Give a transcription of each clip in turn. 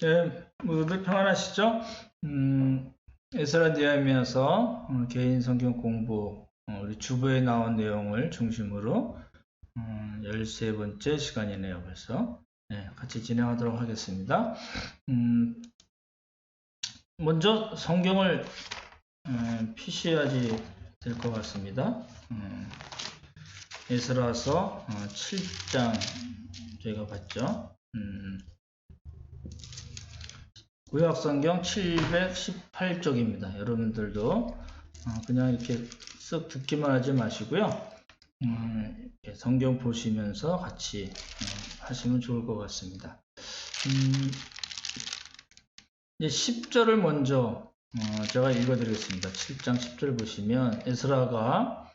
네, 모두들 평안하시죠? 에스라 느헤미야서 개인 성경 공부 우리 주보에 나온 내용을 중심으로 13번째 시간이네요. 벌써 같이 진행하도록 하겠습니다. 먼저 성경을 PC해야지 될 것 같습니다. 에스라서 7장 저희가 봤죠. 구약성경 718쪽입니다. 여러분들도 그냥 이렇게 쓱 듣기만 하지 마시고요. 성경 보시면서 같이 하시면 좋을 것 같습니다. 이제 10절을 먼저 제가 읽어드리겠습니다. 7장 10절 보시면 에스라가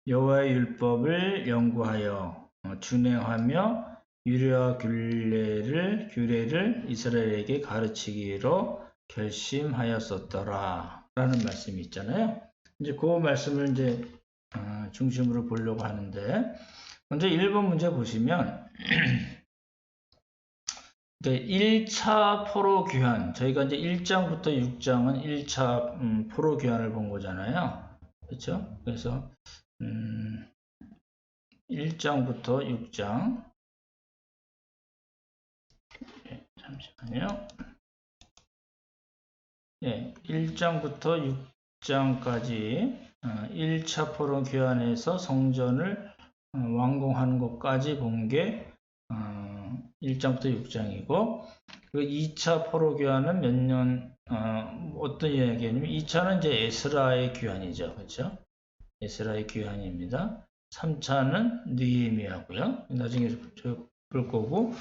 여호와의 율법을 연구하여 준행하며 유래와 규례를 이스라엘에게 가르치기로 결심하였었더라 라는 말씀이 있잖아요. 이제 그 말씀을 이제 중심으로 보려고 하는데, 먼저 1번 문제 보시면 1차 포로 귀환, 저희가 이제 1장부터 6장은 1차 포로 귀환을 본 거잖아요. 그렇죠? 그래서 1장부터 6장, 잠시만요. 1장부터 6장까지 1차 포로 귀환에서 성전을 완공하는 것까지 본 게 1장부터 6장이고, 그리고 2차 포로 귀환은 몇 년, 어떤 이야기냐면 2차는 이제 에스라의 귀환이죠. 그렇죠? 에스라의 귀환입니다. 3차는 느헤미야고요. 나중에 볼 거고,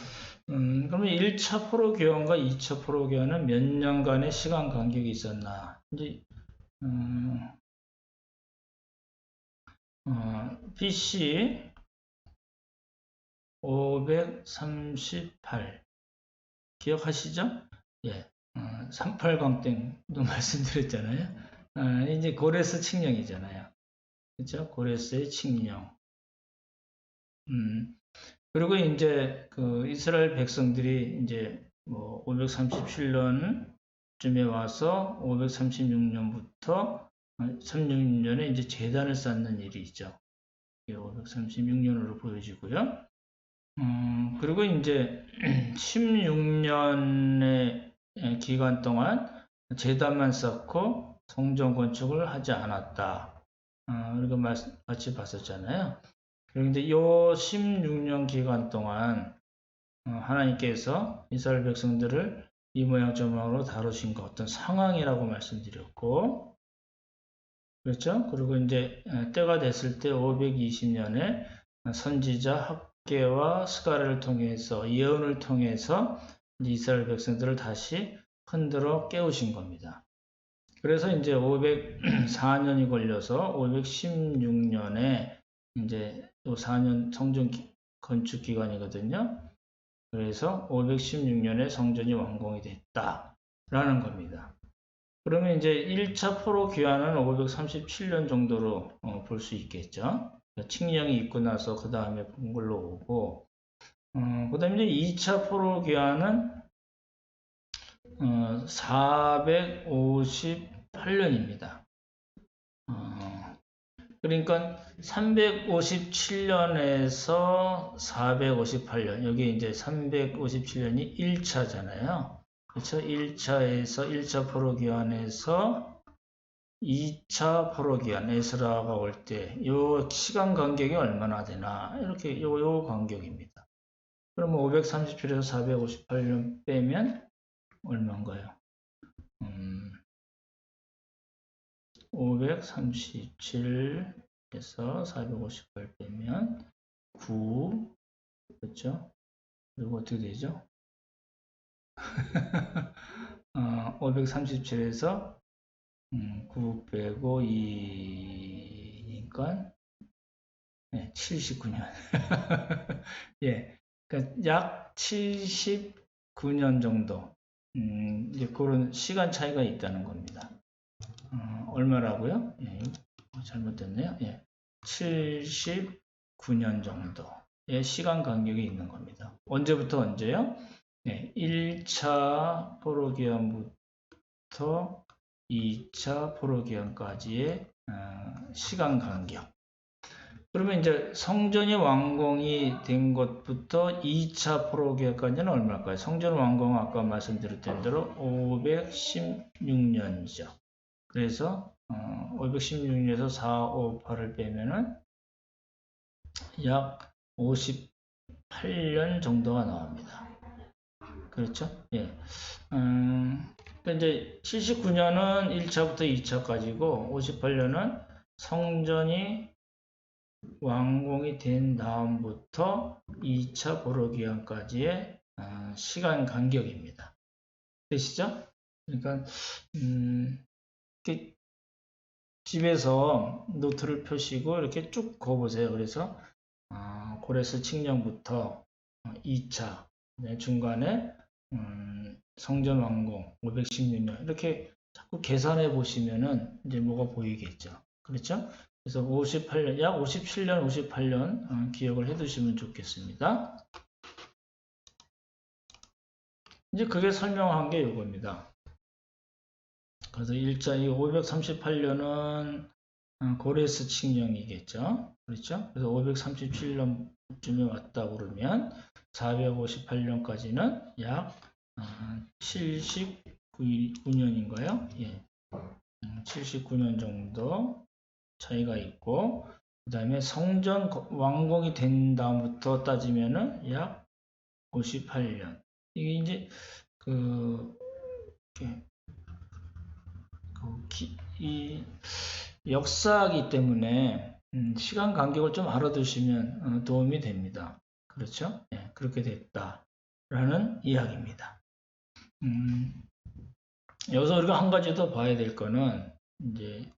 그러면 1차 포로 귀환과 2차 포로 귀환은 몇 년간의 시간 간격이 있었나? 이제 BC 538 기억하시죠? 예, 38광땡도 말씀드렸잖아요. 이제 고레스 칙령이잖아요. 그렇죠? 고레스의 칙령. 그리고 이제 그 이스라엘 백성들이 이제 뭐 537년쯤에 와서 536년부터 36년에 이제 제단을 쌓는 일이 있죠. 536년으로 보여지고요. 그리고 이제 16년의 기간 동안 제단만 쌓고 성전 건축을 하지 않았다. 우리가 같이 봤었잖아요. 그런데 이 16년 기간 동안 하나님께서 이스라엘 백성들을 이 모양 저 모양으로 다루신 것 어떤 상황이라고 말씀드렸고, 그렇죠? 그리고 이제 때가 됐을 때 520년에 선지자 학개와 스가랴를 통해서 예언을 통해서 이스라엘 백성들을 다시 흔들어 깨우신 겁니다. 그래서 이제 504년이 걸려서 516년에 이제 또 4년 성전 건축 기간이거든요. 그래서 516년에 성전이 완공이 됐다라는 겁니다. 그러면 이제 1차 포로 귀환은 537년 정도로 볼 수 있겠죠. 칙령이 있고 나서 그 다음에 본 걸로 오고, 그 다음에 이제 2차 포로 귀환은 458년입니다. 그러니까 357년에서 458년, 여기 이제 357년이 1차잖아요. 그렇죠? 1차에서 1차 포로 귀환에서 2차 포로 귀환, 에스라가 올 때, 요 시간 간격이 얼마나 되나, 이렇게 요 간격입니다. 그러면 537에서 458년 빼면 얼마인가요? 537에서 458 빼면 9, 그렇죠? 그리고 어떻게 되죠? 537에서 9 빼고 2니까 79년. 예, 그러니까 약 79년 정도. 이제 그런 시간 차이가 있다는 겁니다. 얼마라고요? 예, 잘못됐네요. 예, 79년 정도의 시간 간격이 있는 겁니다. 언제부터 언제요? 네, 1차 포로기한부터 2차 포로기한까지의 시간 간격. 그러면 이제 성전이 완공이 된 것부터 2차 포로기한까지는 얼마일까요? 성전 완공은 아까 말씀드렸던 대로 516년이죠. 그래서 516년에서 458을 빼면은 약 58년 정도가 나옵니다. 그렇죠? 예. 이제 79년은 1차부터 2차까지고 58년은 성전이 완공이 된 다음부터 2차 보로기한까지의 시간 간격입니다. 되시죠? 그러니까 이렇게 집에서 노트를 펴시고 이렇게 쭉 그어보세요. 그래서 고레스 칙령부터 2차 중간에 성전 완공 516년 이렇게 자꾸 계산해 보시면은 이제 뭐가 보이겠죠. 그렇죠? 그래서 58년, 약 57년, 58년 기억을 해 두시면 좋겠습니다. 이제 그게 설명한 게 이겁니다. 그래서 일자 이 538년은 고레스 칙령이겠죠. 그렇죠? 그래서 537년쯤에 왔다 그러면 458년까지는 약 79년인가요? 예. 79년 정도 차이가 있고, 그 다음에 성전 완공이 된 다음부터 따지면은 약 58년. 이게 이제 이 역사이기 때문에 시간 간격을 좀 알아두시면 도움이 됩니다. 그렇죠? 네, 그렇게 됐다라는 이야기입니다. 여기서 우리가 한 가지 더 봐야 될 거는 이제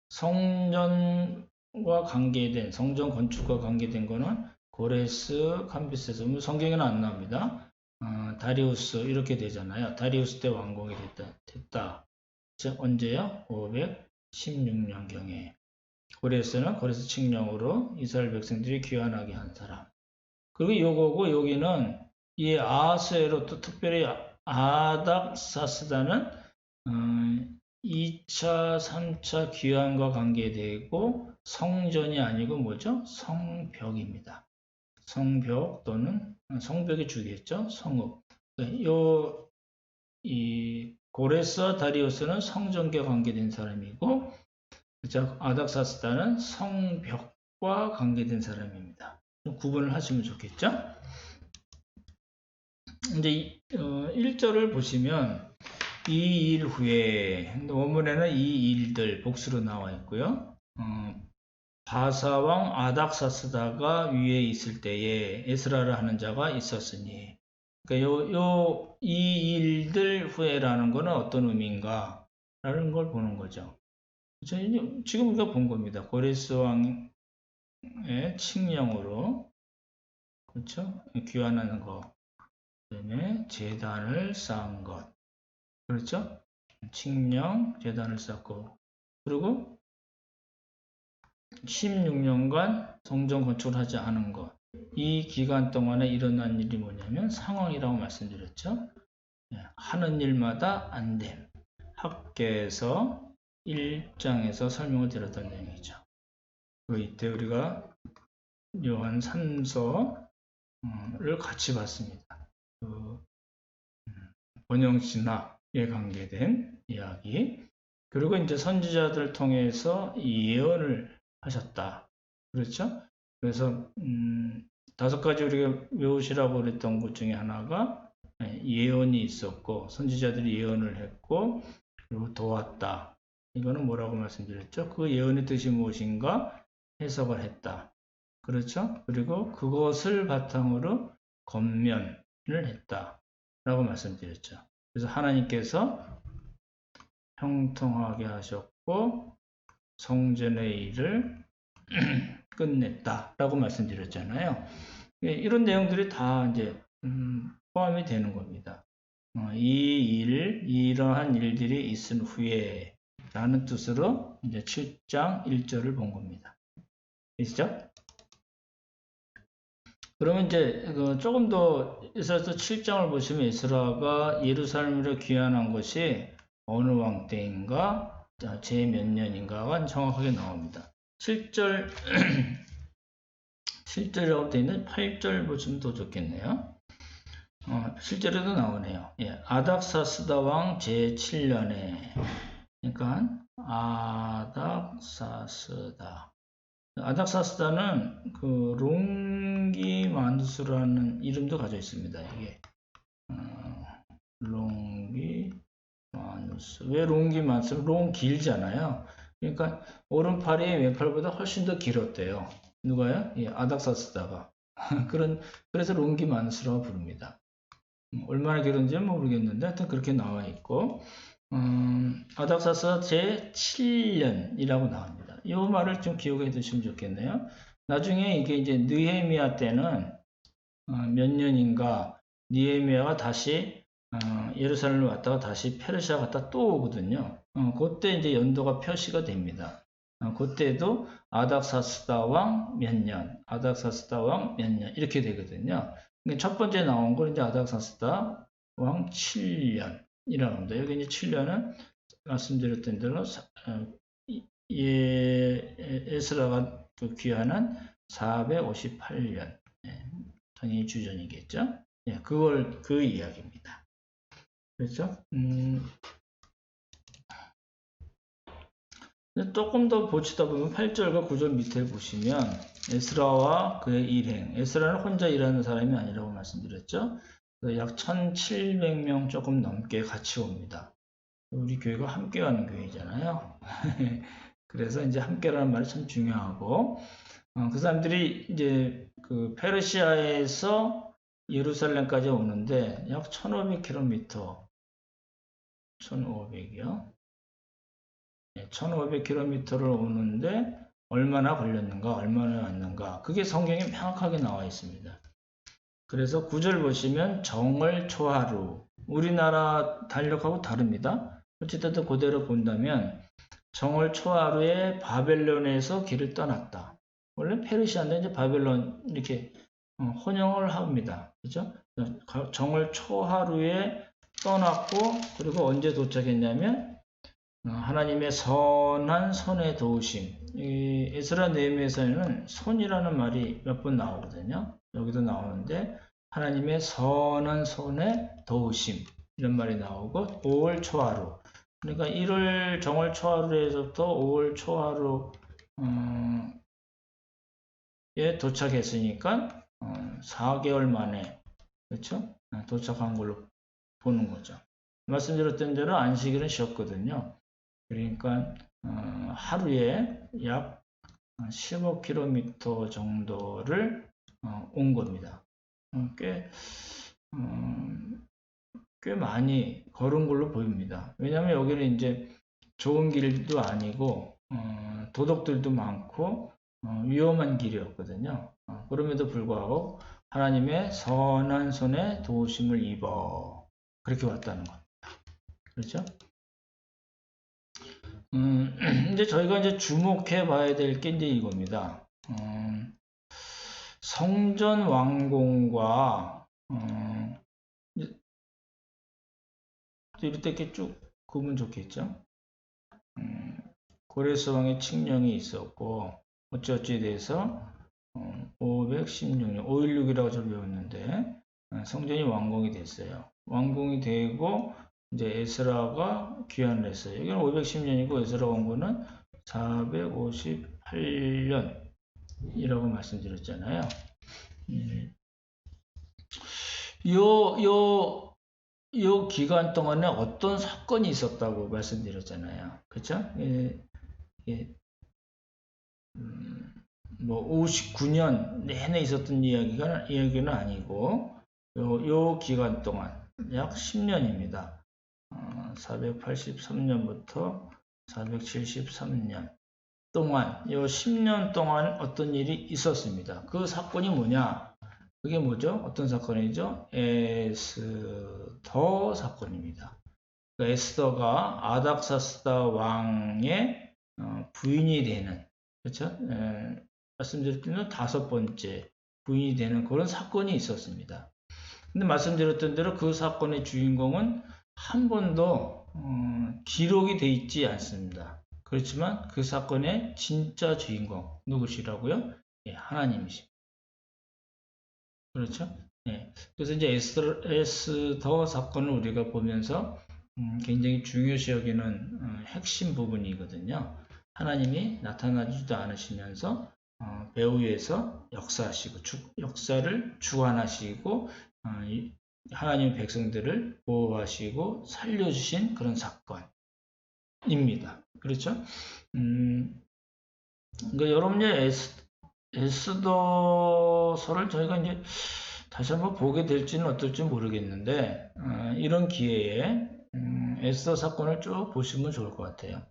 성전과 관계된 성전 건축과 관계된 거는 고레스, 캄비세스, 성경에는 안 나옵니다. 다리우스 이렇게 되잖아요. 다리우스 때 완공이 됐다. 즉 언제요? 516년경에. 고레스는 고레스 칙령으로 이스라엘 백성들이 귀환하게 한 사람. 그리고 요거고 여기는 이 아하스에로 또 특별히 아닥사스다는 2차, 3차 귀환과 관계되고 성전이 아니고 뭐죠? 성벽입니다. 성벽 또는 성벽이 주겠죠? 성읍. 이 고레스와 다리우스는 성전과 관계된 사람이고, 그렇죠? 아닥사스다는 성벽과 관계된 사람입니다. 좀 구분을 하시면 좋겠죠? 이제 1절을 보시면 이 일 후에 원문에는 이 일들 복수로 나와 있고요. 바사왕 아닥사스다가 위에 있을 때에 에스라를 하는 자가 있었으니, 그러니까 이 일들 후에라는 것은 어떤 의미인가 라는 걸 보는 거죠. 그렇죠? 지금 우리가 본 겁니다. 고레스 왕의 칙령으로, 그렇죠? 귀환하는 것, 그다음에 제단을 쌓은 것, 그렇죠? 칙령, 제단을 쌓고, 그리고 16년간 성전 건축을 하지 않은 것. 이 기간 동안에 일어난 일이 뭐냐면 상황이라고 말씀드렸죠. 하는 일마다 안됨. 학계에서 1장에서 설명을 드렸던 내용이죠. 이때 우리가 요한 3서를 같이 봤습니다. 번영신학에 관계된 이야기. 그리고 이제 선지자들 통해서 예언을 하셨다. 그렇죠? 그래서 5가지 우리가 외우시라고 그랬던 것 중에 하나가 예언이 있었고, 선지자들이 예언을 했고, 그리고 도왔다. 이거는 뭐라고 말씀드렸죠? 그 예언의 뜻이 무엇인가 해석을 했다. 그렇죠? 그리고 그것을 바탕으로 권면을 했다. 라고 말씀드렸죠. 그래서 하나님께서 형통하게 하셨고, 성전의 일을 끝냈다. 라고 말씀드렸잖아요. 이런 내용들이 다 이제, 포함이 되는 겁니다. 이러한 일들이 있은 후에 라는 뜻으로 이제 7장 1절을 본 겁니다. 되시죠? 그러면 이제 조금 더 에스라서 7장을 보시면 에스라가 예루살렘으로 귀환한 것이 어느 왕 때인가 제 몇 년인가가 정확하게 나옵니다. 7절 7절이라고 되어 있는 8절 보시면 더 좋겠네요. 실제로도 나오네요. 예, 아닥사스다 왕 제7년에 그러니까 아닥사스다는 그 롱기마누스라는 이름도 가지고 있습니다. 이게 롱기마누스. 왜 롱기마누스? 롱 길잖아요. 그러니까 오른팔이 왼팔보다 훨씬 더 길었대요. 누가요? 예, 아닥사스다가. 그래서 롱기마누스라고 부릅니다. 얼마나 길었는지는 모르겠는데 하여튼 그렇게 나와 있고 아닥사스다 제7년이라고 나옵니다. 이 말을 좀 기억해 두시면 좋겠네요. 나중에 이게 이제 느헤미야 때는 몇 년인가 느헤미야가 다시 예루살렘을 왔다가 다시 페르시아 갔다 또 오거든요. 그때 이제 연도가 표시가 됩니다. 그때도 아닥사스다 왕 몇 년, 아닥사스다 왕 몇 년 이렇게 되거든요. 첫 번째 나온 건 이제 아닥사스다 왕 7년이라고 합니다. 여기 이제 7년은 말씀드렸던 대로 에스라가 귀환한 458년 당연히 주전이겠죠. 예, 그 이야기입니다. 그렇죠? 조금 더 보시다 보면 8절과 9절 밑에 보시면 에스라와 그의 일행, 에스라는 혼자 일하는 사람이 아니라고 말씀드렸죠. 약 1700명 조금 넘게 같이 옵니다. 우리 교회가 함께 가는 교회잖아요. 그래서 이제 함께라는 말이 참 중요하고 그 사람들이 이제 그 페르시아에서 예루살렘까지 오는데 약 1500km 1500이요. 1500km를 오는데 얼마나 걸렸는가, 얼마나 왔는가. 그게 성경에 명확하게 나와 있습니다. 그래서 9절 보시면 정월 초하루. 우리나라 달력하고 다릅니다. 어쨌든 그대로 본다면 정월 초하루에 바벨론에서 길을 떠났다. 원래 페르시아인데 이제 바벨론 이렇게 혼용을 합니다. 그죠? 정월 초하루에 떠났고 그리고 언제 도착했냐면 하나님의 선한 손의 도우심. 이 에스라 느헤미야서에는 손이라는 말이 몇 번 나오거든요. 여기도 나오는데 하나님의 선한 손의 도우심 이런 말이 나오고 5월 초하루. 그러니까 1월 정월 초하루에서부터 5월 초하루에 도착했으니까 4개월 만에 그렇죠? 도착한 걸로 보는 거죠. 말씀드렸던 대로 안식일은 쉬었거든요. 그러니까 하루에 약 15km 정도를 온 겁니다. 꽤 많이 걸은 걸로 보입니다. 왜냐하면 여기는 이제 좋은 길도 아니고 도둑들도 많고 위험한 길이었거든요. 그럼에도 불구하고 하나님의 선한 손에 도우심을 입어 그렇게 왔다는 겁니다. 그렇죠? 이제 저희가 이제 주목해 봐야 될 게 이제 이겁니다. 성전 완공과 이렇게 쭉 그으면 좋겠죠. 고레스 왕의 칙령이 있었고 어찌어찌 돼서 516년 516이라고 저 배웠는데 성전이 완공이 됐어요. 완공이 되고 이제 에스라가 귀환을 했어요. 여기는 510년이고 에스라 왕국은 458년이라고 말씀드렸잖아요. 요 기간 동안에 어떤 사건이 있었다고 말씀드렸잖아요. 그렇죠? 뭐 59년 내내 있었던 이야기는 아니고 요 기간 동안 약 10년입니다. 483년부터 473년 동안 요 10년 동안 어떤 일이 있었습니다. 그 사건이 뭐냐? 그게 뭐죠? 어떤 사건이죠? 에스더 사건입니다. 그러니까 에스더가 아닥사스다 왕의 부인이 되는, 그렇죠? 말씀드렸던 5번째 부인이 되는 그런 사건이 있었습니다. 근데 말씀드렸던 대로 그 사건의 주인공은 한 번도 기록이 돼 있지 않습니다. 그렇지만 그 사건의 진짜 주인공 누구시라고요? 예, 하나님이십니다. 그렇죠? 예. 그래서 이제 에스더 사건을 우리가 보면서 굉장히 중요시 여기는 핵심 부분이거든요. 하나님이 나타나지도 않으시면서 배후에서 역사하시고 역사를 주관하시고 하나님의 백성들을 보호하시고 살려주신 그런 사건입니다. 그렇죠? 그러니까 여러분의 에스더서를 저희가 이제 다시 한번 보게 될지는 어떨지 모르겠는데 이런 기회에 에스더 사건을 쭉 보시면 좋을 것 같아요.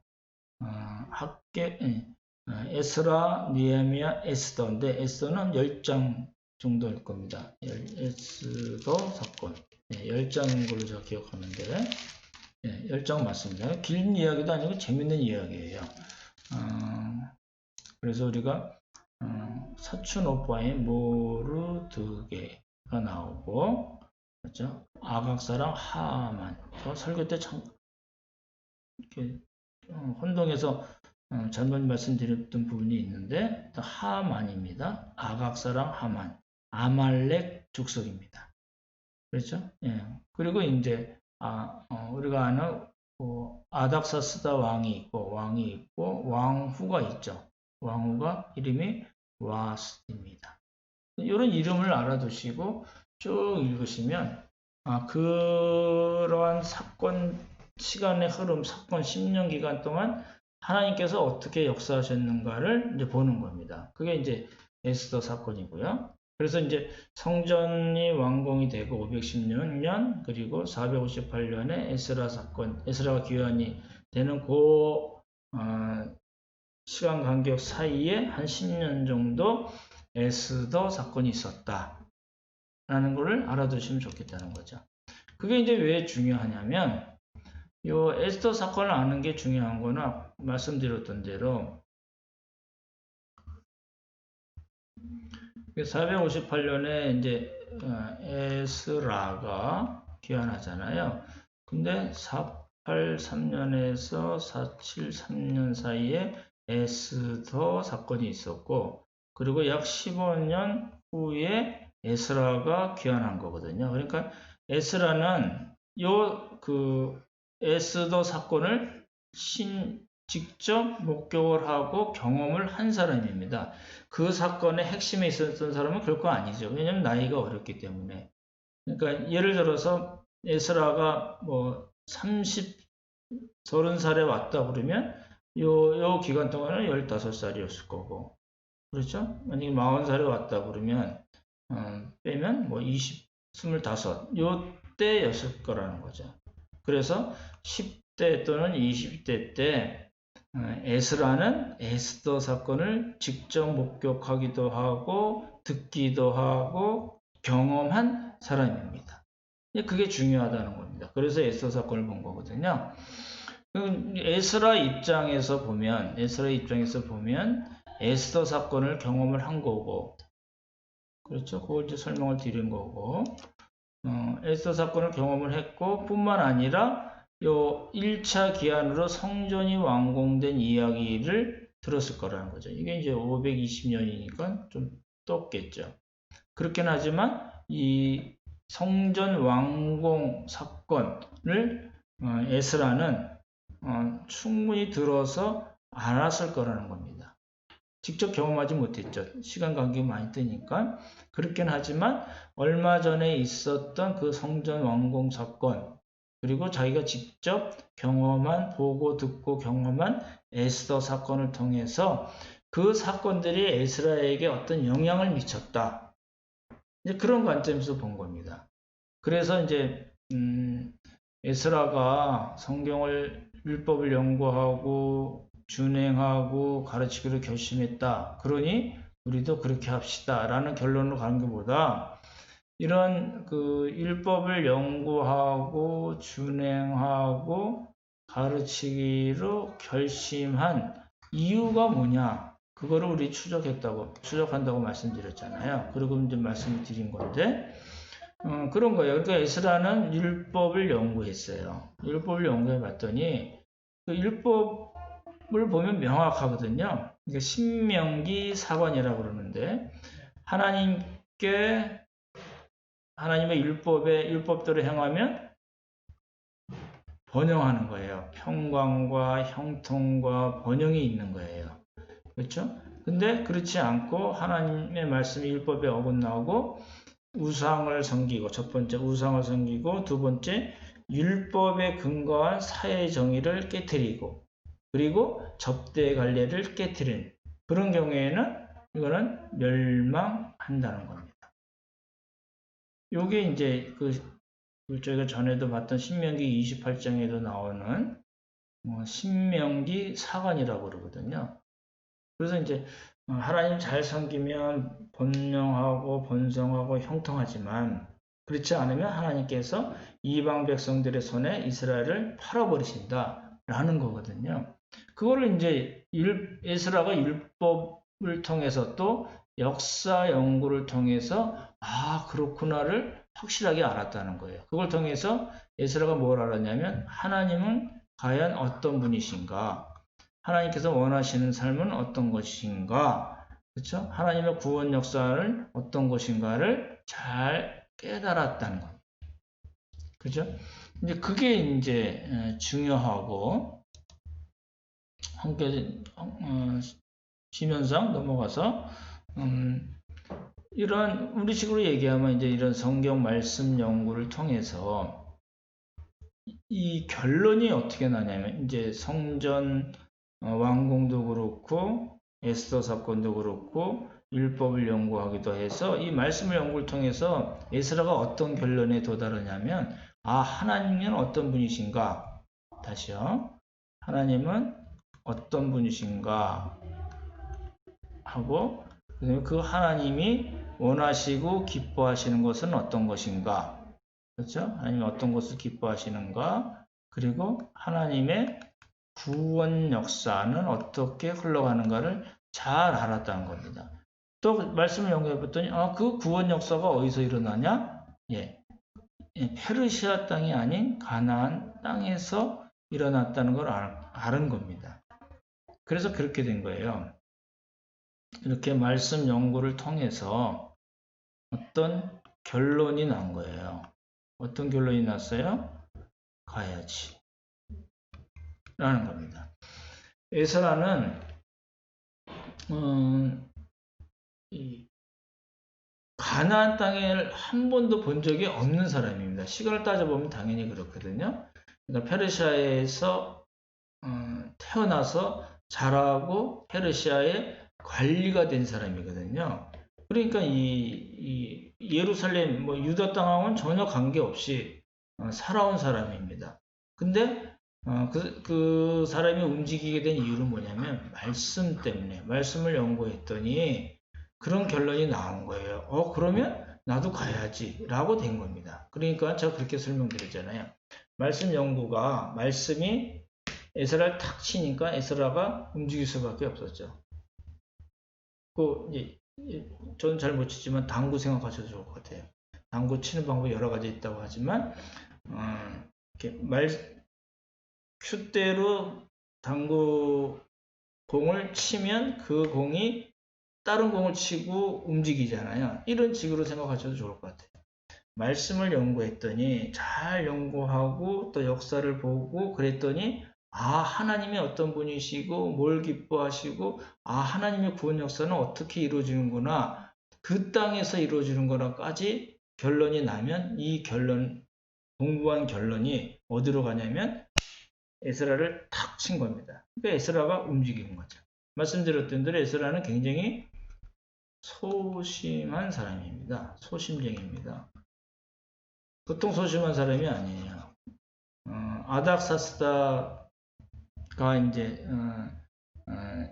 에스라, 느헤미야, 에스더인데 에스더는 10장 정도일 겁니다. 에스더 사건 10장인 걸로 제가 기억하는데 10장 맞습니다. 긴 이야기도 아니고 재밌는 이야기예요. 그래서 우리가 사춘 오빠의 모르드게가 나오고 그렇죠? 아각사랑 하만 설교 때 참 이렇게 혼동해서 잘못 말씀드렸던 부분이 있는데 하만입니다. 아각사랑 하만 아말렉 족속입니다. 그렇죠? 예. 그리고 이제 우리가 아는 아닥사스다 왕이 있고 왕후가 있죠. 왕후가 이름이 와스입니다. 이런 이름을 알아두시고 쭉 읽으시면 그러한 사건 시간의 흐름, 사건 10년 기간 동안 하나님께서 어떻게 역사하셨는가를 이제 보는 겁니다. 그게 이제 에스더 사건이고요. 그래서 이제 성전이 완공이 되고 516년 그리고 458년에 에스라 사건, 에스라가 귀환이 되는 그 시간 간격 사이에 한 10년 정도 에스더 사건이 있었다 라는 것을 알아두시면 좋겠다는 거죠. 그게 이제 왜 중요하냐면 요 에스더 사건을 아는 게 중요한 거는 말씀드렸던 대로 458년에 이제 에스라가 귀환하잖아요. 근데 483년에서 473년 사이에 에스더 사건이 있었고 그리고 약 15년 후에 에스라가 귀환한 거거든요. 그러니까 에스라는 에스더 사건을 직접 목격을 하고 경험을 한 사람입니다. 그 사건의 핵심에 있었던 사람은 결코 아니죠. 왜냐하면 나이가 어렸기 때문에. 그러니까 예를 들어서 에스라가 30살에 왔다 그러면 요 기간 동안은 15살이었을 거고. 그렇죠? 만약에 40살에 왔다 그러면 빼면 25 요때였을 거라는 거죠. 그래서 10대 또는 20대 때 에스라는 에스더 사건을 직접 목격하기도 하고 듣기도 하고 경험한 사람입니다. 그게 중요하다는 겁니다. 그래서 에스더 사건을 본 거거든요. 에스라 입장에서 보면 에스더 사건을 경험을 한 거고 그렇죠? 그걸 이제 설명을 드린 거고 에스더 사건을 경험을 했고 뿐만 아니라 요 1차 기한으로 성전이 완공된 이야기를 들었을 거라는 거죠. 이게 이제 520년이니까 좀 떴겠죠. 그렇긴 하지만 이 성전 완공 사건을 에스라는 충분히 들어서 알았을 거라는 겁니다. 직접 경험하지 못했죠. 시간 간격이 많이 뜨니까. 그렇긴 하지만 얼마 전에 있었던 그 성전 완공 사건 그리고 자기가 직접 보고 듣고 경험한 에스더 사건을 통해서 그 사건들이 에스라에게 어떤 영향을 미쳤다. 이제 그런 관점에서 본 겁니다. 그래서 이제 에스라가 율법을 연구하고 준행하고 가르치기로 결심했다. 그러니 우리도 그렇게 합시다. 라는 결론으로 가는 것보다 이런 율법을 연구하고 준행하고 가르치기로 결심한 이유가 뭐냐? 그거를 우리 추적한다고 말씀드렸잖아요. 그리고 이제 말씀을 드린 건데, 그런 거예요. 그러니까 에스라는 율법을 연구했어요. 율법을 연구해 봤더니, 그 율법을 보면 명확하거든요. 그러니까 신명기 사관이라고 그러는데, 하나님의 율법대로 행하면 번영하는 거예요. 평강과 형통과 번영이 있는 거예요. 그렇죠? 근데 그렇지 않고 하나님의 말씀이 율법에 어긋나고 우상을 섬기고, 첫 번째 우상을 섬기고, 두 번째 율법에 근거한 사회 정의를 깨트리고, 그리고 접대 관례를 깨트리는 그런 경우에는 이거는 멸망한다는 겁니다. 요게 이제 저희가 전에도 봤던 신명기 28장에도 나오는 신명기 사관이라고 그러거든요. 그래서 이제 하나님 잘 섬기면 번영하고 번성하고 형통하지만, 그렇지 않으면 하나님께서 이방 백성들의 손에 이스라엘을 팔아버리신다라는 거거든요. 그거를 이제 에스라가 율법을 통해서 또 역사 연구를 통해서 그렇구나를 확실하게 알았다는 거예요. 그걸 통해서 에스라가 뭘 알았냐면, 하나님은 과연 어떤 분이신가, 하나님께서 원하시는 삶은 어떤 것인가, 그렇죠? 하나님의 구원 역사를 어떤 것인가를 잘 깨달았다는 겁니다. 그죠? 이제 그게 이제 중요하고, 함께 지면상 넘어가서 이런 우리식으로 얘기하면 이제 이런 성경 말씀 연구를 통해서 이 결론이 어떻게 나냐면, 이제 성전 완공도 그렇고 에스더 사건도 그렇고 율법을 연구하기도 해서 이 말씀을 연구를 통해서 에스라가 어떤 결론에 도달하냐면, 하나님은 어떤 분이신가, 다시요, 하나님은 어떤 분이신가 하고, 그다음에 그 하나님이 원하시고 기뻐하시는 것은 어떤 것인가, 그렇죠? 하나님이 어떤 것을 기뻐하시는가, 그리고 하나님의 구원 역사는 어떻게 흘러가는가를 잘 알았다는 겁니다. 또 말씀을 연구해 봤더니 그 구원 역사가 어디서 일어나냐? 페르시아 땅이 아닌 가나안 땅에서 일어났다는 걸 아는 겁니다. 그래서 그렇게 된 거예요. 이렇게 말씀 연구를 통해서 어떤 결론이 난 거예요. 어떤 결론이 났어요? 가야지 라는 겁니다. 에스라는 가나안 땅을 한 번도 본 적이 없는 사람입니다. 시간을 따져보면 당연히 그렇거든요. 그러니까 페르시아에서 태어나서 자라고 페르시아의 관리가 된 사람이거든요. 그러니까 이 예루살렘, 유다 땅하고는 전혀 관계없이 살아온 사람입니다. 근데 그 사람이 움직이게 된 이유는 뭐냐면, 말씀 때문에, 말씀을 연구했더니 그런 결론이 나온 거예요. 그러면 나도 가야지 라고 된 겁니다. 그러니까 제가 그렇게 설명드렸잖아요. 말씀 연구가, 말씀이 에스라를 탁 치니까 에스라가 움직일 수밖에 없었죠. 저는 잘 못 치지만 당구 생각하셔도 좋을 것 같아요. 당구 치는 방법이 여러 가지 있다고 하지만 이렇게 큐대로 당구 공을 치면 그 공이 다른 공을 치고 움직이잖아요. 이런 식으로 생각하셔도 좋을 것 같아요. 말씀을 연구했더니, 잘 연구하고 또 역사를 보고 그랬더니 하나님이 어떤 분이시고 뭘 기뻐하시고 하나님의 구원 역사는 어떻게 이루어지는구나, 그 땅에서 이루어지는 거라까지 결론이 나면, 이 공부한 결론이 어디로 가냐면 에스라를 탁 친 겁니다. 그러니까 에스라가 움직이는 거죠. 말씀드렸던 대로 에스라는 굉장히 소심한 사람입니다. 소심쟁이입니다. 보통 소심한 사람이 아니에요. 아닥사스다가 이제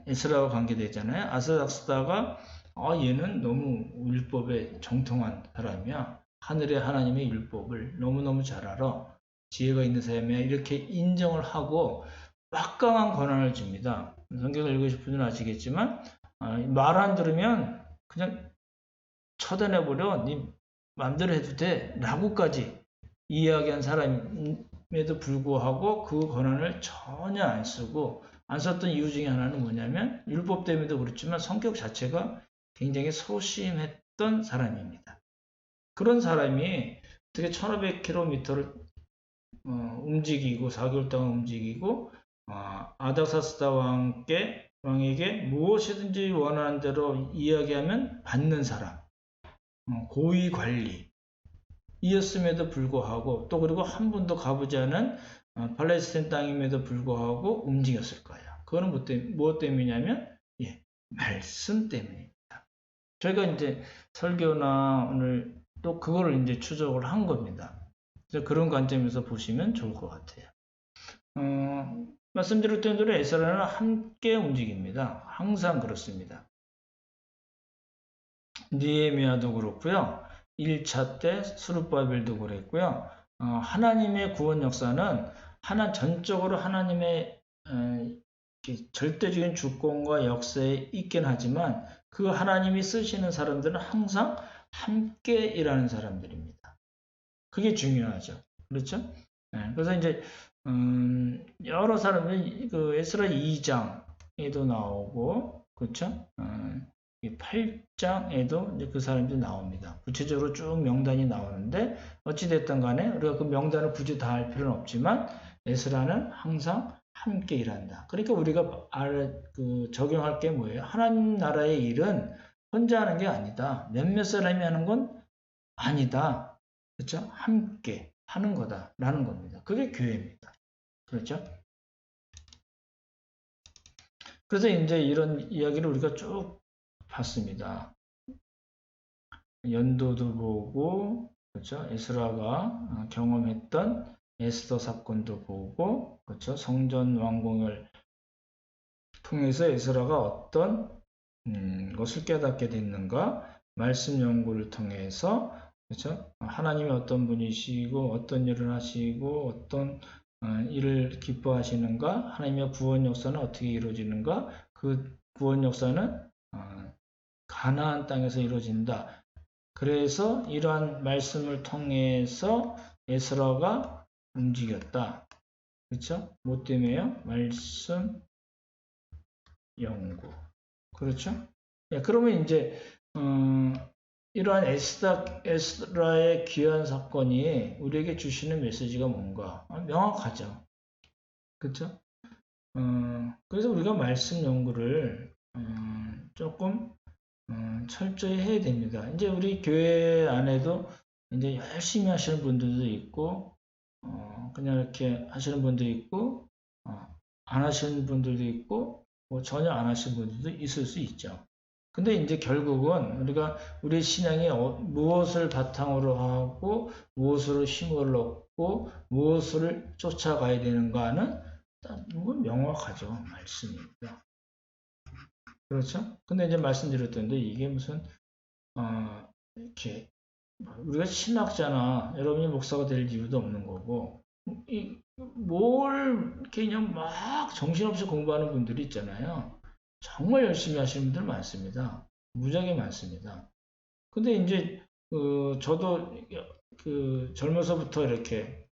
에스라와 관계되잖아요. 아닥사스다가 얘는 너무 율법에 정통한 사람이야. 하늘의 하나님의 율법을 너무너무 잘 알아. 지혜가 있는 사람이야. 이렇게 인정을 하고 막강한 권한을 줍니다. 성경을 읽으실 분은 아시겠지만 말 안 들으면 그냥 처단해버려. 네 마음대로 해도 돼. 라고까지 이야기한 사람에도 불구하고 그 권한을 전혀 안 쓰고 안 썼던 이유 중에 하나는 뭐냐면 율법 때문에도 그렇지만 성격 자체가 굉장히 소심했던 사람입니다. 그런 사람이 어떻게 1500km를 움직이고 4개월 동안 움직이고 아닥사스다 왕에게 무엇이든지 원하는 대로 이야기하면 받는 사람, 고위 관리 이었음에도 불구하고 또 그리고 한 번도 가보지 않은 팔레스타인 땅임에도 불구하고 움직였을 거예요. 그거는 무엇 때문이냐면 말씀 때문입니다. 저희가 이제 설교나 오늘 또 그거를 이제 추적을 한 겁니다. 그래서 그런 관점에서 보시면 좋을 것 같아요. 말씀드렸던 대로 에스라는 함께 움직입니다. 항상 그렇습니다. 느헤미야도 그렇고요. 1차 때 스룹바벨도 그랬고요. 하나님의 구원 역사는 전적으로 하나님의 절대적인 주권과 역사에 있긴 하지만 그 하나님이 쓰시는 사람들은 항상 함께 일하는 사람들입니다. 그게 중요하죠. 그렇죠? 그래서 이제 여러 사람들이 그 에스라 2장에도 나오고 그렇죠? 8장에도 이제 그 사람들이 나옵니다. 구체적으로 쭉 명단이 나오는데 어찌됐든 간에 우리가 그 명단을 굳이 다 할 필요는 없지만 에스라는 항상 함께 일한다. 그러니까 우리가 적용할 게 뭐예요? 하나님 나라의 일은 혼자 하는 게 아니다. 몇몇 사람이 하는 건 아니다. 그렇죠? 함께 하는 거다라는 겁니다. 그게 교회입니다. 그렇죠? 그래서 이제 이런 이야기를 우리가 쭉 봤습니다. 연도도 보고, 그렇죠? 에스라가 경험했던 에스더 사건도 보고, 그렇죠? 성전 완공을 통해서 에스라가 어떤 것을 깨닫게 됐는가? 말씀 연구를 통해서, 그렇죠? 하나님이 어떤 분이시고, 어떤 일을 하시고, 어떤 일을 기뻐하시는가? 하나님의 구원 역사는 어떻게 이루어지는가? 그 구원 역사는 가나안 땅에서 이루어진다. 그래서 이러한 말씀을 통해서 에스라가 움직였다. 그렇죠? 뭐 때문에요? 말씀 연구. 그렇죠? 그러면 이제 이러한 에스라의 귀한 사건이 우리에게 주시는 메시지가 뭔가 명확하죠. 그렇죠? 그래서 우리가 말씀 연구를 조금 철저히 해야 됩니다. 이제 우리 교회 안에도 이제 열심히 하시는 분들도 있고, 그냥 이렇게 하시는 분도 있고, 안 하시는 분들도 있고, 뭐 전혀 안 하시는 분들도 있을 수 있죠. 근데 이제 결국은 우리가 우리 신앙이 무엇을 바탕으로 하고, 무엇으로 힘을 얻고, 무엇을 쫓아가야 되는가는 명확하죠. 말씀입니다. 그렇죠? 근데 이제 말씀드렸던데 이게 무슨 이렇게 우리가 신학자나 여러분이 목사가 될 이유도 없는 거고 뭘 이렇게 그냥 막 정신없이 공부하는 분들이 있잖아요. 정말 열심히 하시는 분들 많습니다. 무지하게 많습니다. 근데 이제 저도 젊어서부터 이렇게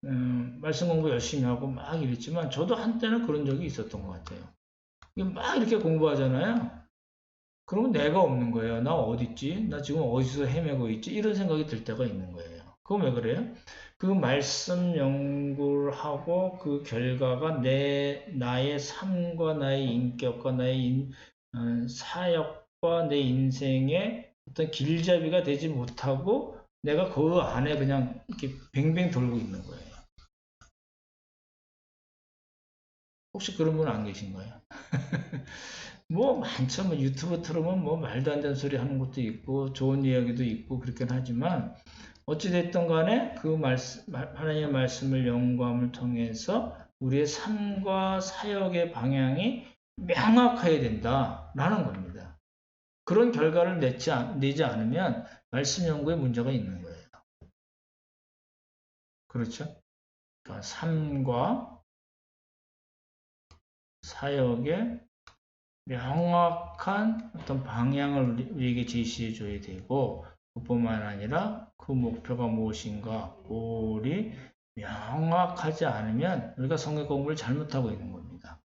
말씀 공부 열심히 하고 막 이랬지만 저도 한때는 그런 적이 있었던 것 같아요. 막 이렇게 공부하잖아요. 그러면 내가 없는 거예요. 나 어디 있지? 나 지금 어디서 헤매고 있지? 이런 생각이 들 때가 있는 거예요. 그건 왜 그래요? 그 말씀 연구를 하고 그 결과가 나의 삶과 나의 인격과 나의 사역과 내 인생의 어떤 길잡이가 되지 못하고 내가 그 안에 그냥 이렇게 뱅뱅 돌고 있는 거예요. 혹시 그런 분 안 계신가요? 뭐 많죠. 뭐 유튜브 틀으면 뭐 말도 안 되는 소리 하는 것도 있고 좋은 이야기도 있고 그렇긴 하지만 어찌됐든 간에 그 하나님의 말씀을 연구함을 통해서 우리의 삶과 사역의 방향이 명확해야 된다라는 겁니다. 그런 결과를 내지 않으면 말씀 연구에 문제가 있는 거예요. 그렇죠? 그러니까 삶과 사역의 명확한 어떤 방향을 우리에게 제시해 줘야 되고, 그뿐만 아니라 그 목표가 무엇인가,를 명확하지 않으면 우리가 성경 공부를 잘못하고 있는 겁니다.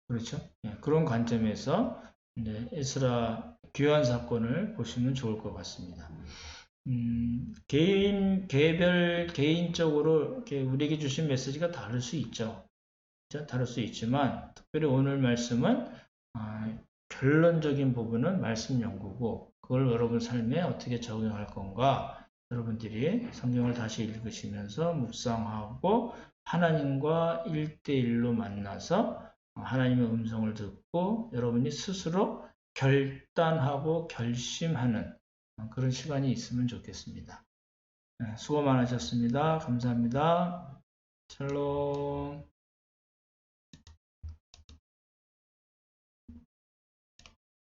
그렇죠? 예, 그런 관점에서 에스라 귀환 사건을 보시면 좋을 것 같습니다. 개인적으로 우리에게 주신 메시지가 다를 수 있죠. 다를 수 있지만, 특별히 오늘 말씀은 결론적인 부분은 말씀 연구고, 그걸 여러분 삶에 어떻게 적용할 건가, 여러분들이 성경을 다시 읽으시면서 묵상하고 하나님과 1대1로 만나서 하나님의 음성을 듣고 여러분이 스스로 결단하고 결심하는 그런 시간이 있으면 좋겠습니다. 수고 많으셨습니다. 감사합니다. 샬롬.